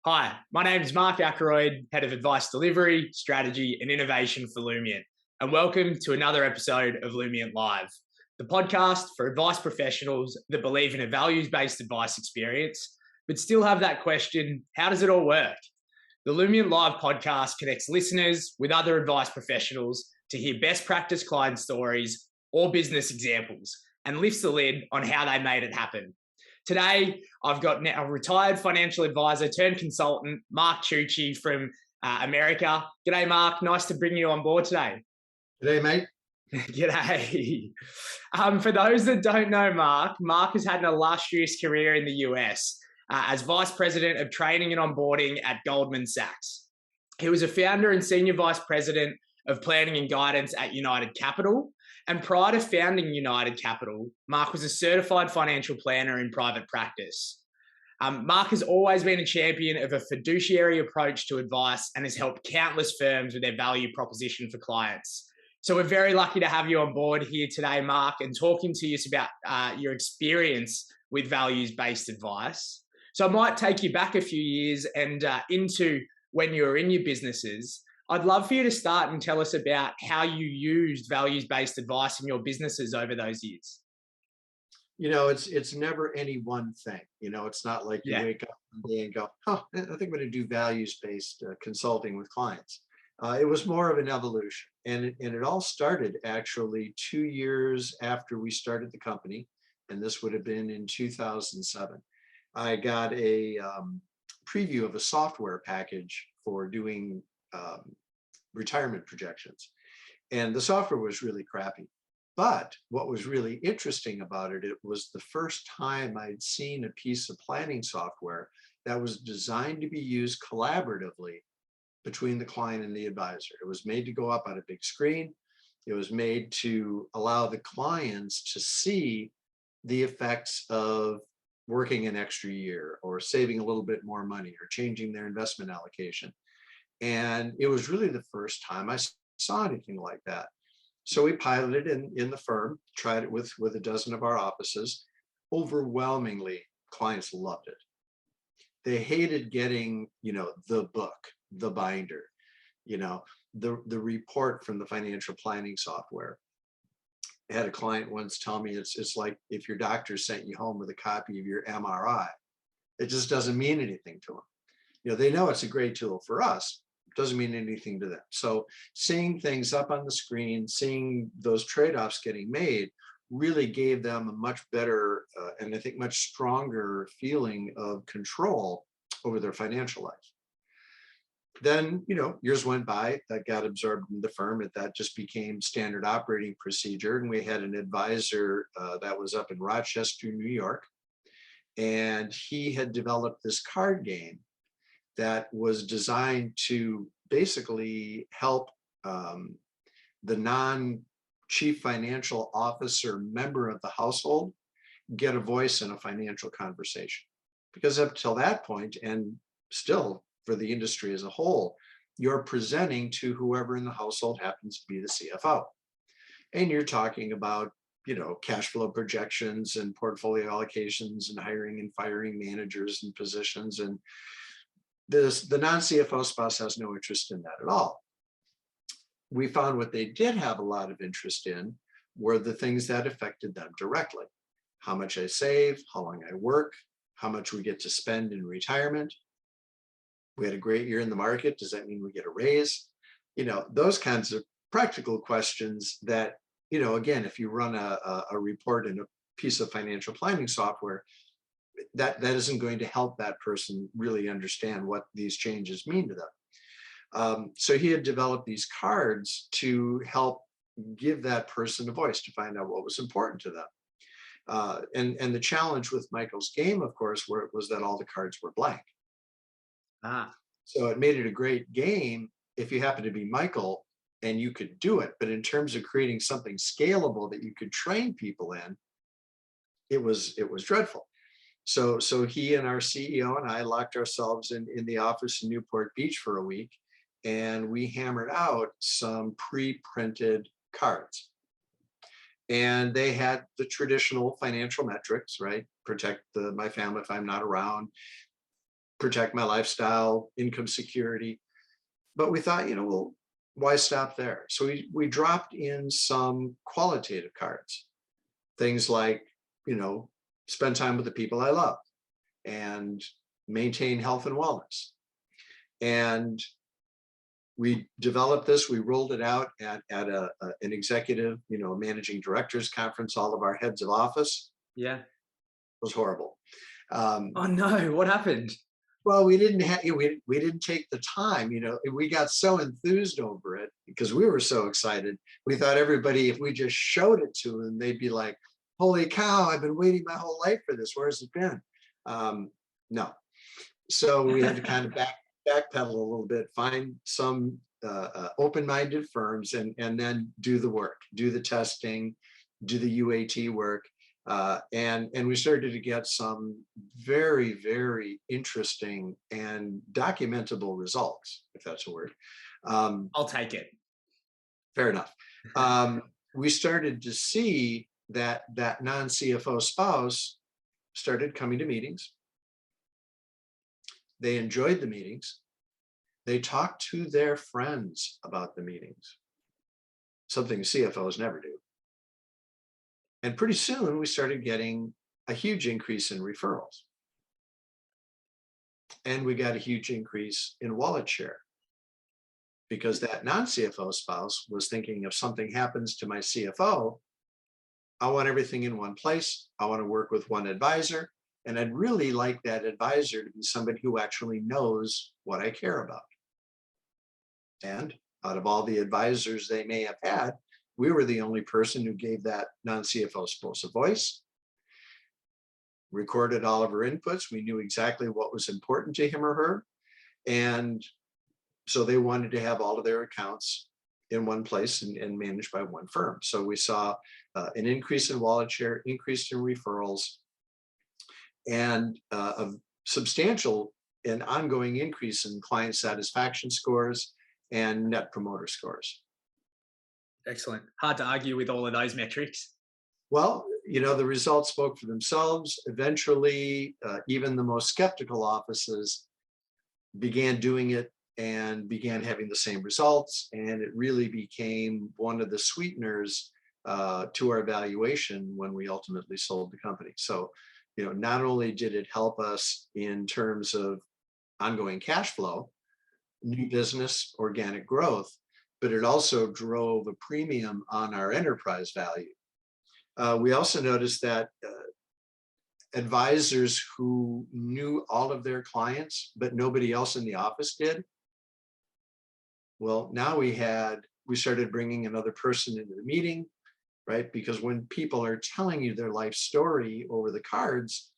Hi, my name is Mark Ackroyd, Head of Advice Delivery, Strategy and Innovation for Lumient, and welcome to another episode of Lumient Live, the podcast for advice professionals that believe in a values-based advice experience, but still have that question, how does it all work? The Lumient Live podcast connects listeners with other advice professionals to hear best practice client stories or business examples and lifts the lid on how they made it happen. Today, I've got now a retired financial advisor turned consultant, Mark Ciucci from America. G'day, Mark. Nice to bring you on board today. G'day, mate. G'day. For those that don't know Mark has had an illustrious career in the US as Vice President of Training and Onboarding at Goldman Sachs. He was a founder and Senior Vice President of Planning and Guidance at United Capital. And prior to founding United Capital, Mark was a certified financial planner in private practice. Mark has always been a champion of a fiduciary approach to advice and has helped countless firms with their value proposition for clients. So we're very lucky to have you on board here today, Mark, and talking to us about your experience with values-based advice. So I might take you back a few years and into when you were in your businesses. I'd love for you to start and tell us about how you used values-based advice in your businesses over those years. You know, it's never any one thing. You know, it's not like you wake up one day and go, "Oh, I think I'm going to do values-based consulting with clients." It was more of an evolution, and it all started actually 2 years after we started the company, and this would have been in 2007. I got a preview of a software package for doing retirement projections. And the software was really crappy. But what was really interesting about it, it was the first time I'd seen a piece of planning software that was designed to be used collaboratively between the client and the advisor. It was made to go up on a big screen. It was made to allow the clients to see the effects of working an extra year or saving a little bit more money or changing their investment allocation. And it was really the first time I saw anything like that. So we piloted in the firm, tried it with a dozen of our offices. Overwhelmingly, clients loved it. They hated getting, the book, the binder, the report from the financial planning software. I had a client once tell me it's like if your doctor sent you home with a copy of your MRI. It just doesn't mean anything to them. They know it's a great tool for us. Doesn't mean anything to them. So seeing things up on the screen, seeing those trade-offs getting made really gave them a much better and I think much stronger feeling of control over their financial life. Then, years went by, that got absorbed in the firm, and that just became standard operating procedure. And we had an advisor that was up in Rochester, New York, and he had developed this card game that was designed to basically help the non-chief financial officer member of the household get a voice in a financial conversation. Because up till that point, and still for the industry as a whole, you're presenting to whoever in the household happens to be the CFO. And you're talking about cash flow projections and portfolio allocations and hiring and firing managers and positions, and the non-CFO spouse has no interest in that at all. We found what they did have a lot of interest in were the things that affected them directly. How much I save, how long I work, how much we get to spend in retirement. We had a great year in the market. Does that mean we get a raise? Those kinds of practical questions that, again, if you run a report in a piece of financial planning software, that isn't going to help that person really understand what these changes mean to them. So he had developed these cards to help give that person a voice to find out what was important to them. And the challenge with Michael's game, of course, was that all the cards were blank. So it made it a great game if you happen to be Michael and you could do it. But in terms of creating something scalable that you could train people in, it was dreadful. So he and our CEO and I locked ourselves in the office in Newport Beach for a week, and we hammered out some pre-printed cards. And they had the traditional financial metrics, right? Protect my family if I'm not around. protect my lifestyle, income security. But we thought, well, why stop there? So we dropped in some qualitative cards, things like, spend time with the people I love and maintain health and wellness. And we developed this, we rolled it out at an executive, managing directors conference, all of our heads of office. Yeah. It was horrible. Oh no, what happened? Well, we didn't take the time, we got so enthused over it because we were so excited. We thought everybody, if we just showed it to them, they'd be like, holy cow, I've been waiting my whole life for this. Where's it been? No. So we had to kind of backpedal a little bit, find some open-minded firms and then do the work, do the testing, do the UAT work. And we started to get some very, very interesting and documentable results, if that's a word. I'll take it. Fair enough. We started to see that non-CFO spouse started coming to meetings. They enjoyed the meetings. They talked to their friends about the meetings, something CFOs never do. And pretty soon we started getting a huge increase in referrals. And we got a huge increase in wallet share because that non-CFO spouse was thinking, if something happens to my CFO, I want everything in one place. I want to work with one advisor. And I'd really like that advisor to be somebody who actually knows what I care about. And out of all the advisors they may have had, we were the only person who gave that non-CFO spouse a voice, recorded all of her inputs. We knew exactly what was important to him or her. And so they wanted to have all of their accounts in one place and managed by one firm. So we saw an increase in wallet share, increase in referrals, and a substantial and ongoing increase in client satisfaction scores and net promoter scores. Excellent. Hard to argue with all of those metrics. Well, the results spoke for themselves. Eventually, even the most skeptical offices began doing it and began having the same results. And it really became one of the sweeteners to our valuation when we ultimately sold the company. So, not only did it help us in terms of ongoing cash flow, new business, organic growth, but it also drove a premium on our enterprise value. We also noticed that advisors who knew all of their clients, but nobody else in the office did. Well, now we started bringing another person into the meeting, right? Because when people are telling you their life story over the cards,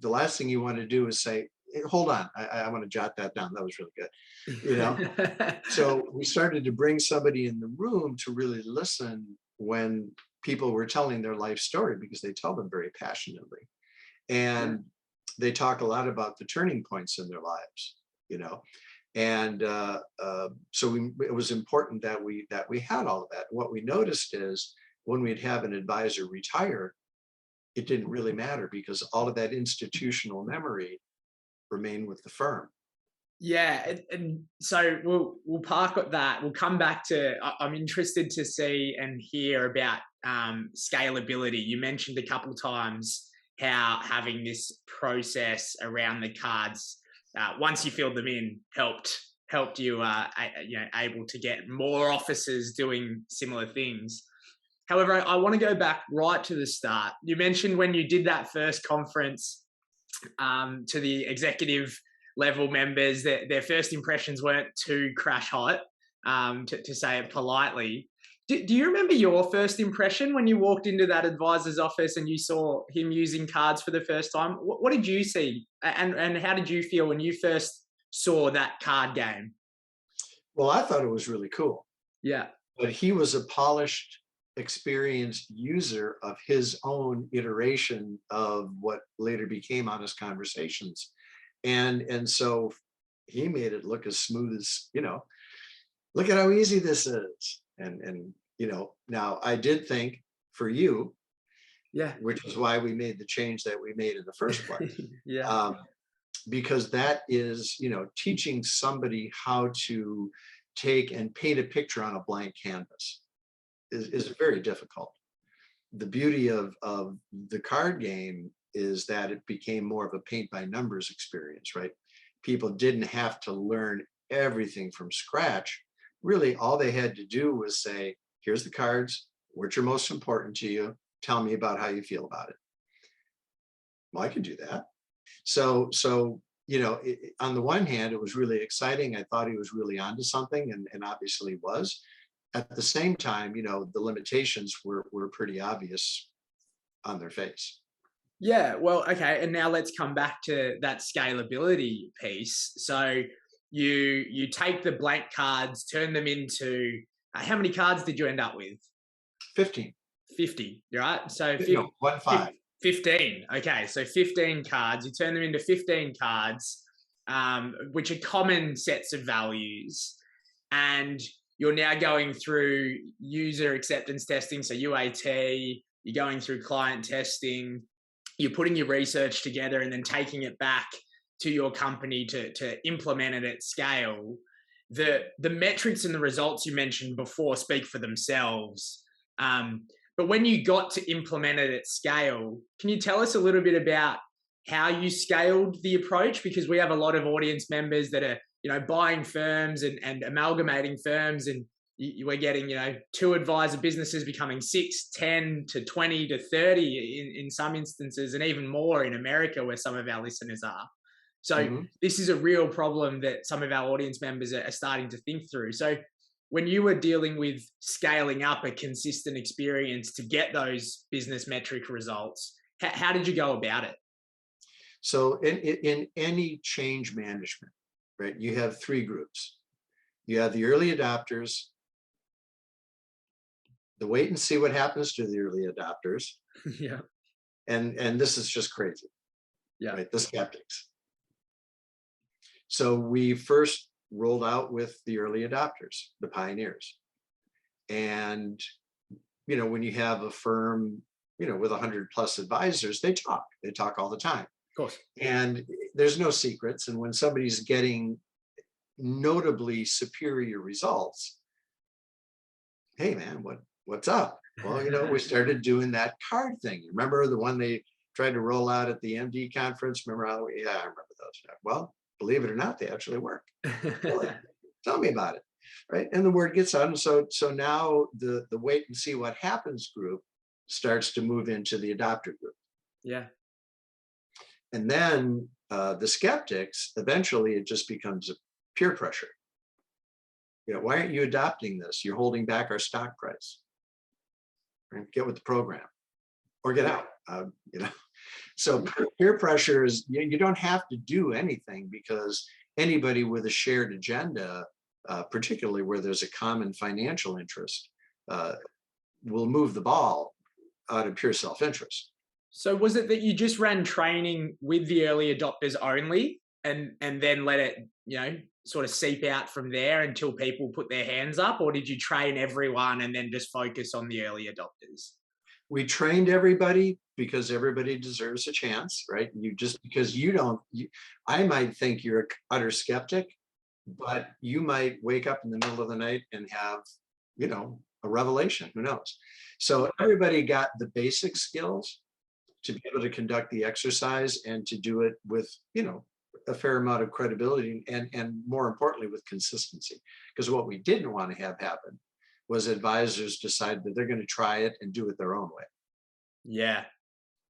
the last thing you want to do is say, hey, hold on, I want to jot that down. That was really good. So we started to bring somebody in the room to really listen when people were telling their life story, because they tell them very passionately. And they talk a lot about the turning points in their lives, And so it was important that we had all of that. What we noticed is when we'd have an advisor retire, it didn't really matter because all of that institutional memory remained with the firm. Yeah, and so we'll park at that. We'll come back to. I'm interested to see and hear about scalability. You mentioned a couple of times how having this process around the cards, once you filled them in, helped you able to get more officers doing similar things. However, I want to go back right to the start. You mentioned when you did that first conference to the executive level members, their first impressions weren't too crash hot, to say it politely. Do you remember your first impression when you walked into that advisor's office and you saw him using cards for the first time? What did you see? And how did you feel when you first saw that card game? Well, I thought it was really cool. Yeah. But he was a polished, experienced user of his own iteration of what later became Honest Conversations. And so he made it look as smooth as, look at how easy this is. And now I did think for you, yeah, which is why we made the change that we made in the first place. Yeah. because that is, teaching somebody how to take and paint a picture on a blank canvas is very difficult. The beauty of the card game is that it became more of a paint by numbers experience, right? People didn't have to learn everything from scratch. Really, all they had to do was say, here's the cards, which are most important to you. Tell me about how you feel about it. Well, I could do that. So on the one hand, it was really exciting. I thought he was really onto something, and obviously was. At the same time, the limitations were pretty obvious on their face. Yeah, well, okay, and now let's come back to that scalability piece. So you take the blank cards, turn them into how many cards did you end up with? 15. 50, right? So No, 1-5. 15. Okay, so 15 cards. You turn them into 15 cards, which are common sets of values, and you're now going through user acceptance testing, so UAT. You're going through client testing. You're putting your research together and then taking it back to your company to implement it at scale. The metrics and the results you mentioned before speak for themselves. But when you got to implement it at scale, can you tell us a little bit about how you scaled the approach? Because we have a lot of audience members that are, buying firms and amalgamating firms, and we're getting, 2 advisor businesses becoming 6, 10 to 20 to 30 in some instances, and even more in America where some of our listeners are. So this is a real problem that some of our audience members are starting to think through. So when you were dealing with scaling up a consistent experience to get those business metric results, how did you go about it? So in any change management, right, you have 3 groups. You have the early adopters, the wait and see what happens to the early adopters. Yeah. And this is just crazy. Yeah. Right, the skeptics. So we first rolled out with the early adopters, the pioneers. And, when you have a firm, with 100+ advisors, they talk all the time. Of course. And there's no secrets. And when somebody's getting notably superior results, hey man, what's up? Well, we started doing that card thing. You remember the one they tried to roll out at the MD conference? Remember how? Yeah, I remember those. Well, believe it or not, they actually work. Really? Tell me about it, right? And the word gets out, and so now the wait and see what happens group starts to move into the adopter group. Yeah. And then the skeptics, eventually it just becomes a peer pressure. Why aren't you adopting this? You're holding back our stock price. Right? Get with the program or get out. So peer pressure is, you don't have to do anything, because anybody with a shared agenda, particularly where there's a common financial interest, will move the ball out of pure self-interest. So was it that you just ran training with the early adopters only, and then let it, sort of seep out from there until people put their hands up? Or did you train everyone and then just focus on the early adopters? We trained everybody because everybody deserves a chance, right? Because I might think you're an utter skeptic, but you might wake up in the middle of the night and have, a revelation, who knows? So everybody got the basic skills to be able to conduct the exercise and to do it with, a fair amount of credibility and more importantly, with consistency. Because what we didn't want to have happen was advisors decide that they're going to try it and do it their own way. Yeah.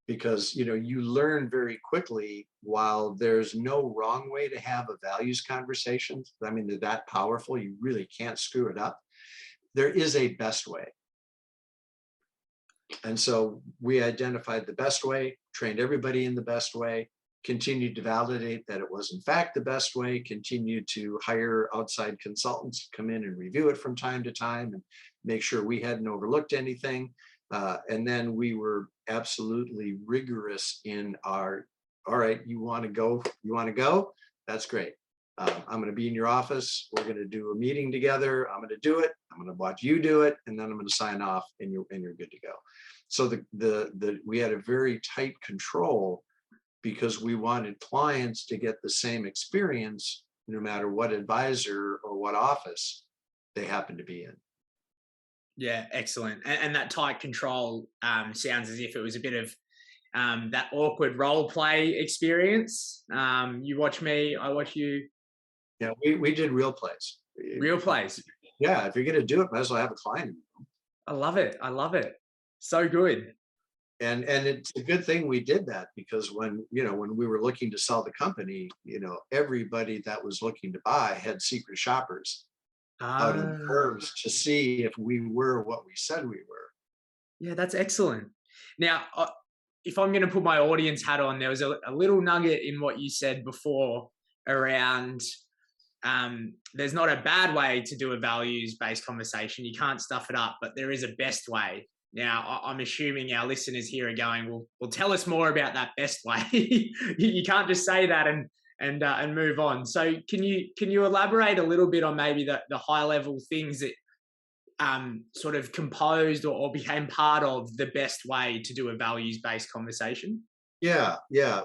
Because, you learn very quickly, while there's no wrong way to have a values conversation, I mean, they're that powerful, you really can't screw it up. There is a best way. And so we identified the best way, trained everybody in the best way, continued to validate that it was in fact the best way, continued to hire outside consultants to come in and review it from time to time and make sure we hadn't overlooked anything. And then we were absolutely rigorous in our, all right, you want to go? That's great. I'm going to be in your office. We're going to do a meeting together. I'm going to do it. I'm going to watch you do it. And then I'm going to sign off and you're good to go. So we had a very tight control because we wanted clients to get the same experience no matter what advisor or what office they happen to be in. Yeah, excellent. And that tight control sounds as if it was a bit of that awkward role play experience. You watch me, I watch you. Yeah, we did real plays. Real plays. Yeah, if you're going to do it, might as well have a client. I love it. I love it. So good. And it's a good thing we did that, because when we were looking to sell the company, everybody that was looking to buy had secret shoppers out in the firms to see if we were what we said we were. Yeah, that's excellent. Now, if I'm going to put my audience hat on, there was a little nugget in what you said before around there's not a bad way to do a values-based conversation. You can't stuff it up, but there is a best way. Now, I'm assuming our listeners here are going, well, tell us more about that best way. You can't just say that and move on. So can you elaborate a little bit on maybe the high level things that sort of composed or became part of the best way to do a values-based conversation? Yeah.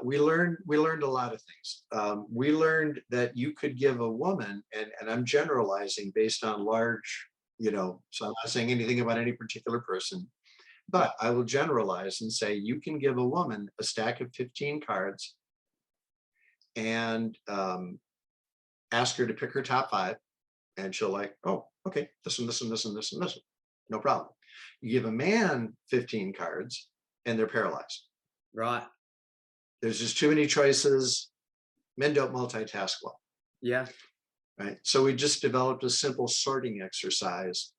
We learned a lot of things. We learned that you could give a woman, and I'm generalizing based on large, so I'm not saying anything about any particular person, but I will generalize and say you can give a woman a stack of 15 cards and ask her to pick her top 5, and she'll like, oh, okay, this one, this one, this one, this one, this one, no problem. You give a man 15 cards and they're paralyzed. Right. There's just too many choices. Men don't multitask well. Yeah. Right. So we just developed a simple sorting exercise.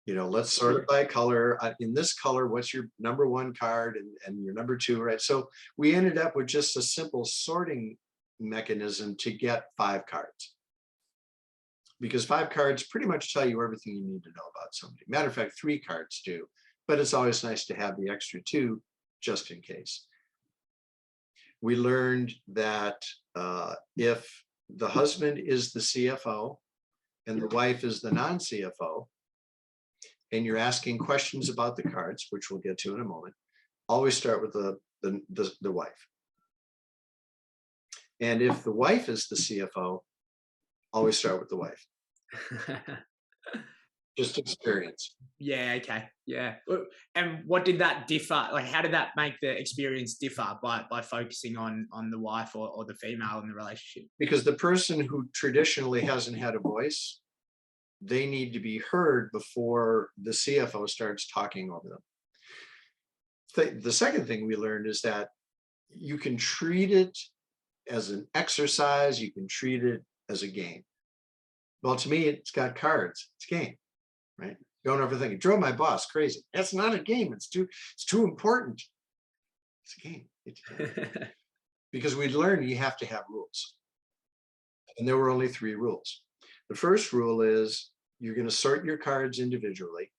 Let's sort it by color. In this color, what's your number 1 card and your number 2, right? So we ended up with just a simple sorting mechanism to get 5 cards. Because 5 cards pretty much tell you everything you need to know about somebody. Matter of fact, 3 cards do, but it's always nice to have the extra 2 just in case. We learned that if the husband is the CFO and the wife is the non-CFO, and you're asking questions about the cards, which we'll get to in a moment, always start with the wife. And if the wife is the CFO, always start with the wife. Just experience. Yeah. Okay. Yeah. And what did that differ? Like, how did that make the experience differ by focusing on the wife or the female in the relationship? Because the person who traditionally hasn't had a voice, they need to be heard before the CFO starts talking over them. The second thing we learned is that you can treat it as an exercise, you can treat it as a game. Well, to me, it's got cards, it's a game, right? Don't overthink it. Drove my boss crazy. That's not a game. It's too important. It's a game. Because we learned you have to have rules. And there were only 3 rules. The first rule is you're going to sort your cards individually.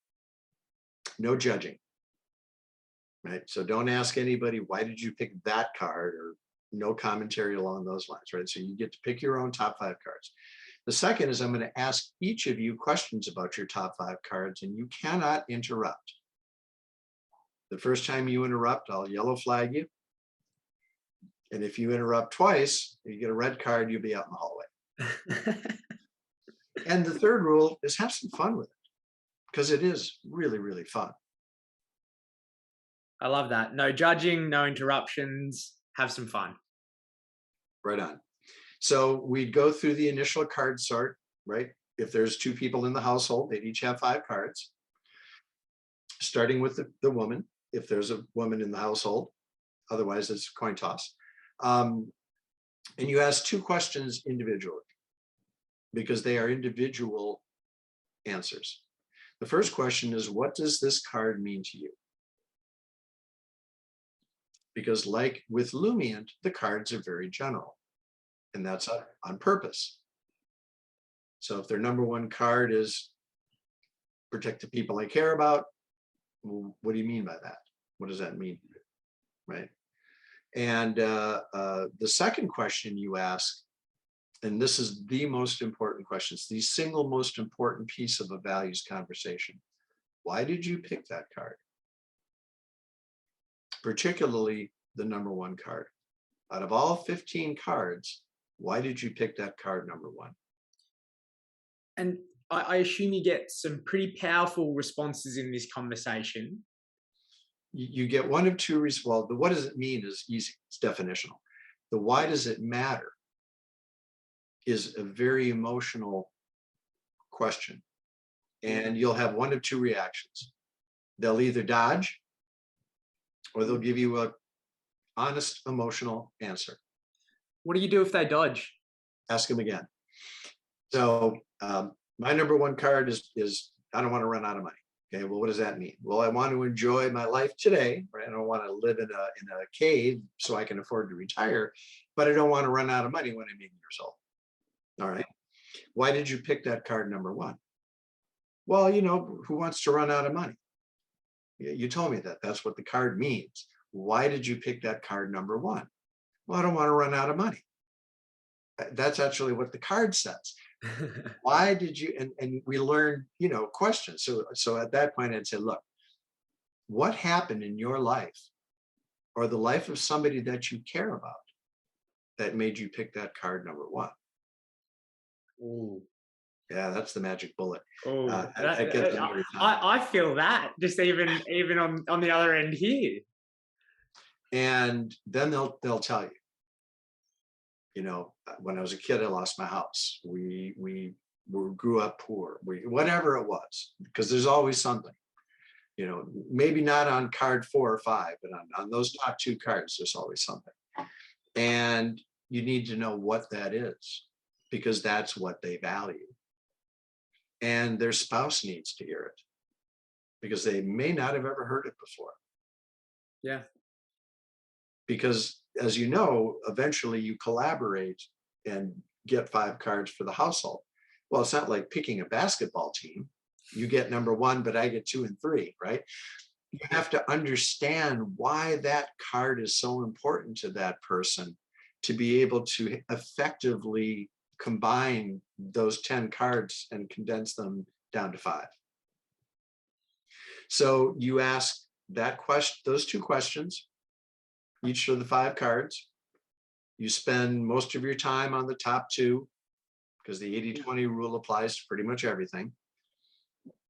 No judging, right? So don't ask anybody, why did you pick that card? Or no commentary along those lines, right? So you get to pick your own top 5 cards. The second is I'm going to ask each of you questions about your top 5 cards, and you cannot interrupt. The first time you interrupt, I'll yellow flag you. And if you interrupt twice, you get a red card, you'll be out in the hallway. And the third rule is have some fun with it, because it is really, really fun. I love that. No judging, no interruptions, have some fun. Right on. So we'd go through the initial card sort, right? If there's 2 people in the household, they'd each have 5 cards, starting with the woman, if there's a woman in the household. Otherwise, it's a coin toss. And you ask 2 questions individually, because they are individual answers. The first question is, what does this card mean to you? Because like with Lumient, the cards are very general, and that's on purpose. So if their number 1 card is protect the people I care about, well, what do you mean by that? What does that mean? Right. And the second question you ask, and this is the most important question, it's the single most important piece of a values conversation. Why did you pick that card? Particularly the number 1 card. out of all 15 cards, why did you pick that card number one? And I assume you get some pretty powerful responses in this conversation. You get one of two responses. Well, the what does it mean is easy, it's definitional. The why does it matter is a very emotional question. And you'll have one of two reactions. They'll either dodge or they'll give you a honest emotional answer. What do you do if they dodge? Ask them again. So my number one card is I don't want to run out of money. Okay, well, what does that mean? Well, I want to enjoy my life today, right? I don't want to live in a cave so I can afford to retire, but I don't want to run out of money when I'm 80 years old. All right. Why did you pick that card number one? Well, who wants to run out of money? You told me that. That's what the card means. Why did you pick that card number one? Well, I don't want to run out of money. That's actually what the card says. Why did you, and we learn, questions. So at that point I'd say, look, what happened in your life or the life of somebody that you care about that made you pick that card number one? Ooh. Yeah, that's the magic bullet. Oh, I I feel that just even on the other end here. And then they'll tell you, when I was a kid, I lost my house. We grew up poor. Whatever it was, because there's always something. Maybe not on card 4 or 5, but on those top 2 cards, there's always something. And you need to know what that is, because that's what they value. And their spouse needs to hear it, because they may not have ever heard it before. Yeah. Because as you know, eventually you collaborate and get 5 cards for the household. Well, it's not like picking a basketball team. You get number 1, but I get 2 and 3, right? You have to understand why that card is so important to that person to be able to effectively combine those 10 cards and condense them down to 5. So you ask that question, those 2 questions, each of the 5 cards. You spend most of your time on the top 2, because the 80-20 rule applies to pretty much everything.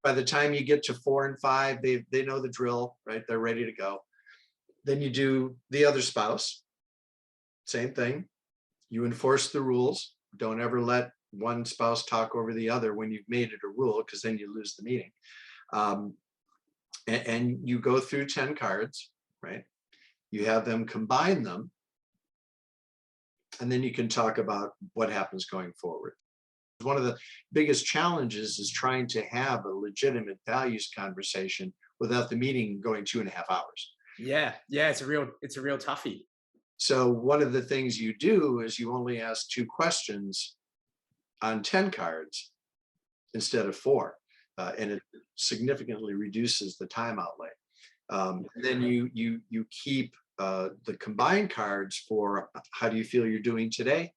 By the time you get to 4 and 5, they know the drill, right? They're ready to go. Then you do the other spouse, same thing. You enforce the rules. Don't ever let one spouse talk over the other when you've made it a rule, because then you lose the meeting. And you go through 10 cards, right? You have them combine them, and then you can talk about what happens going forward. One of the biggest challenges is trying to have a legitimate values conversation without the meeting going 2.5 hours. Yeah, it's a real toughie. So one of the things you do is you only ask 2 questions on 10 cards instead of 4, and it significantly reduces the time outlay. Then you keep the combined cards for how do you feel you're doing today,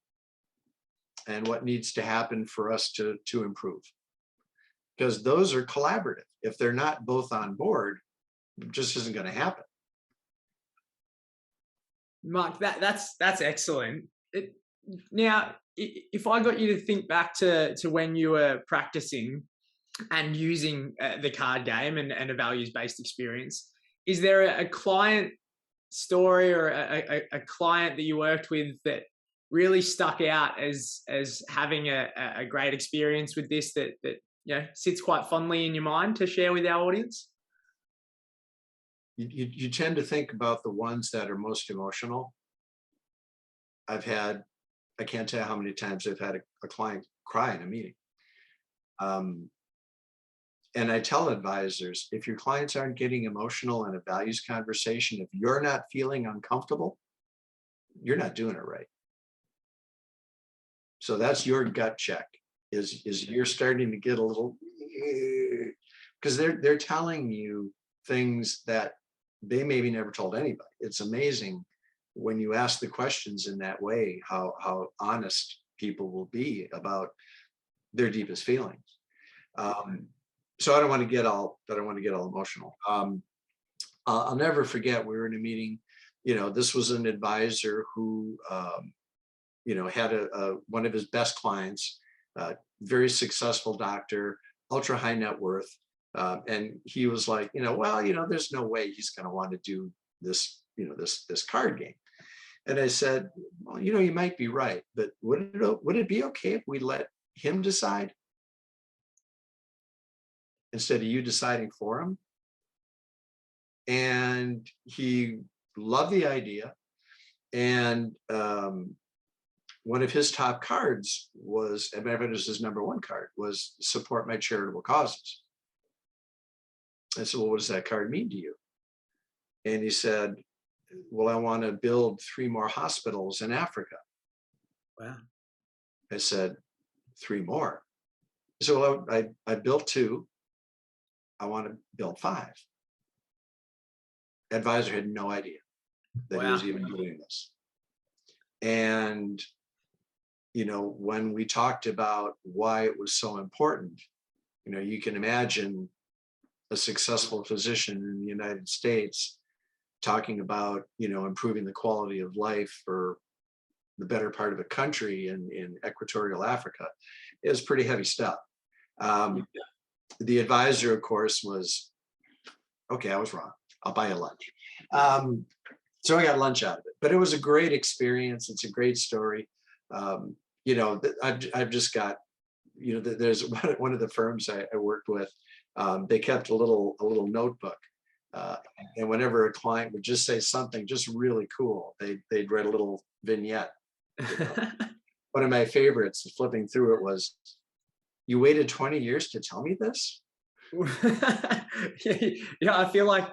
and what needs to happen for us to improve, because those are collaborative. If they're not both on board, it just isn't going to happen. Mark, that's excellent. Now, if I got you to think back to when you were practicing and using the card game and a values-based experience, is there a client story or a client that you worked with that really stuck out as having a great experience with this that sits quite fondly in your mind to share with our audience? You tend to think about the ones that are most emotional. I can't tell you how many times I've had a client cry in a meeting. And I tell advisors, if your clients aren't getting emotional in a values conversation, if you're not feeling uncomfortable, you're not doing it right. So that's your gut check, is you're starting to get a little, because they're telling you things that they maybe never told anybody. It's amazing when you ask the questions in that way, how honest people will be about their deepest feelings. So I don't want to get all emotional. I'll never forget, we were in a meeting. This was an advisor who, had one of his best clients, very successful doctor, ultra high net worth. And he was like, there's no way he's going to want to do this, this card game. And I said, well, you might be right, but would it be okay if we let him decide instead of you deciding for him? And he loved the idea. And one of his top cards was, and it was his number one card, was support my charitable causes. I said, well, what does that card mean to you? And he said, well, I want to build 3 more hospitals in Africa. Wow. I said, 3 more? He said, well, I built 2. I want to build 5. Advisor had no idea that he was even doing this. And, when we talked about why it was so important, you can imagine a successful physician in the United States talking about, improving the quality of life for the better part of a country in equatorial Africa is pretty heavy stuff. The advisor, of course, was, okay, I was wrong. I'll buy you lunch. So I got lunch out of it, but it was a great experience. It's a great story. I've just got, there's one of the firms I worked with. They kept a little notebook, and whenever a client would just say something just really cool, they'd write a little vignette. One of my favorites, flipping through it, was, "You waited 20 years to tell me this?" Yeah, I feel like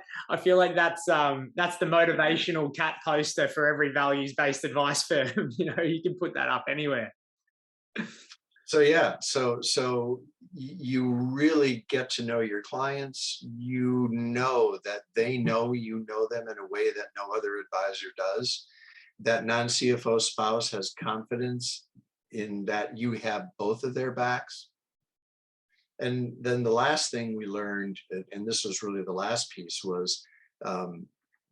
that's the motivational cat poster for every values-based advice firm. You can put that up anywhere. So yeah, so you really get to know your clients. That they know you know them in a way that no other advisor does. That non-CFO spouse has confidence in that you have both of their backs. And then the last thing we learned, and this was really the last piece, was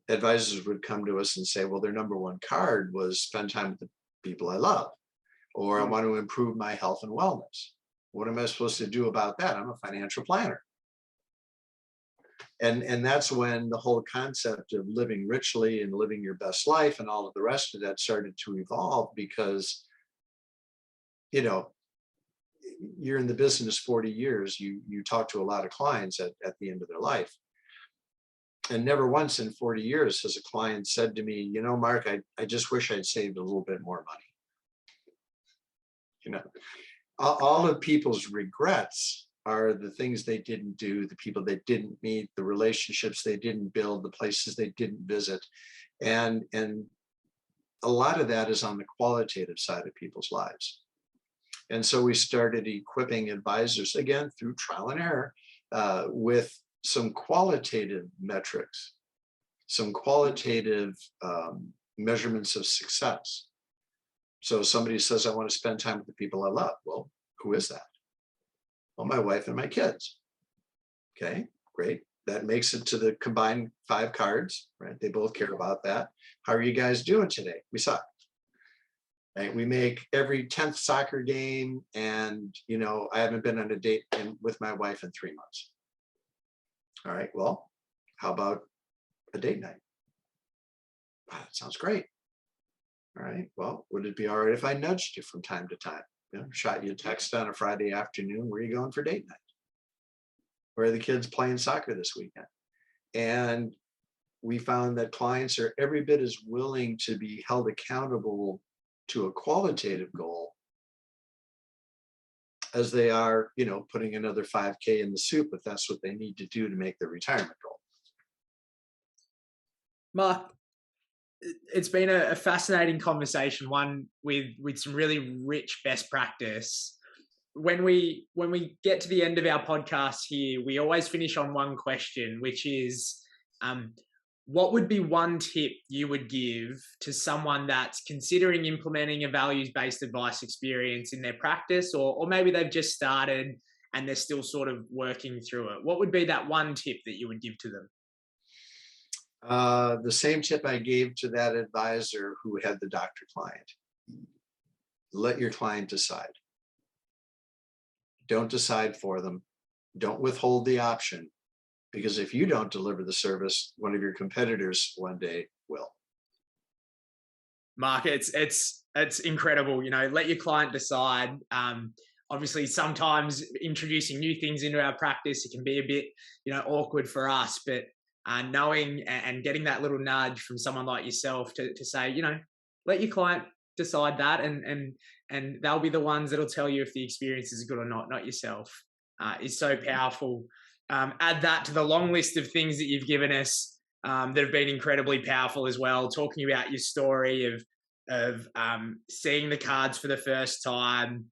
advisors would come to us and say, well, their number one card was spend time with the people I love, or I want to improve my health and wellness. What am I supposed to do about that? I'm a financial planner. And that's when the whole concept of living richly and living your best life and all of the rest of that started to evolve, because, you're in the business 40 years, you talk to a lot of clients at the end of their life. And never once in 40 years has a client said to me, Mark, I just wish I'd saved a little bit more money. All of people's regrets are the things they didn't do, the people they didn't meet, the relationships they didn't build, the places they didn't visit. And a lot of that is on the qualitative side of people's lives. And so we started equipping advisors, again, through trial and error, with some qualitative metrics, some qualitative measurements of success. So somebody says, I want to spend time with the people I love. Well, who is that? Well, my wife and my kids. Okay, great. That makes it to the combined 5 cards, right? They both care about that. How are you guys doing today? We suck. Right? We make every 10th soccer game, and I haven't been on a date with my wife in 3 months. All right, well, how about a date night? Wow, that sounds great. All right, well, would it be all right if I nudged you from time to time? Shot you a text on a Friday afternoon, where are you going for date night? Where are the kids playing soccer this weekend? And we found that clients are every bit as willing to be held accountable to a qualitative goal as they are, putting another 5K in the soup if that's what they need to do to make their retirement goal. Mark, it's been a fascinating conversation, one with some really rich best practice. When we get to the end of our podcast here, we always finish on one question, which is, what would be one tip you would give to someone that's considering implementing a values-based advice experience in their practice, or maybe they've just started and they're still sort of working through it? What would be that one tip that you would give to them? The same tip I gave to that advisor who had the doctor client. Let your client decide. Don't decide for them. Don't withhold the option, because if you don't deliver the service, one of your competitors one day will. Mark, it's incredible. Let your client decide. Obviously, sometimes introducing new things into our practice, it can be a bit, awkward for us. But knowing and getting that little nudge from someone like yourself to say, let your client decide that, and they'll be the ones that'll tell you if the experience is good or not yourself, is so powerful. Add that to the long list of things that you've given us that have been incredibly powerful as well. Talking about your story of seeing the cards for the first time,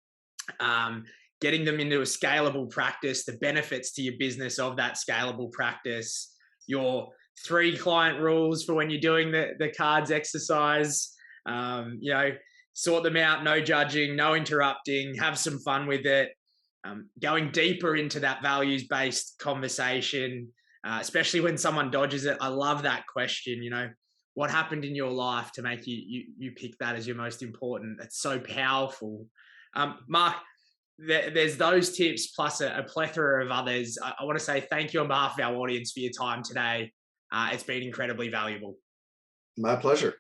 getting them into a scalable practice, the benefits to your business of that scalable practice, your 3 client rules for when you're doing the cards exercise, sort them out, no judging, no interrupting, have some fun with it. Going deeper into that values-based conversation, especially when someone dodges it. I love that question. What happened in your life to make you pick that as your most important? That's so powerful. Mark, there's those tips plus a plethora of others. I want to say thank you on behalf of our audience for your time today. It's been incredibly valuable. My pleasure.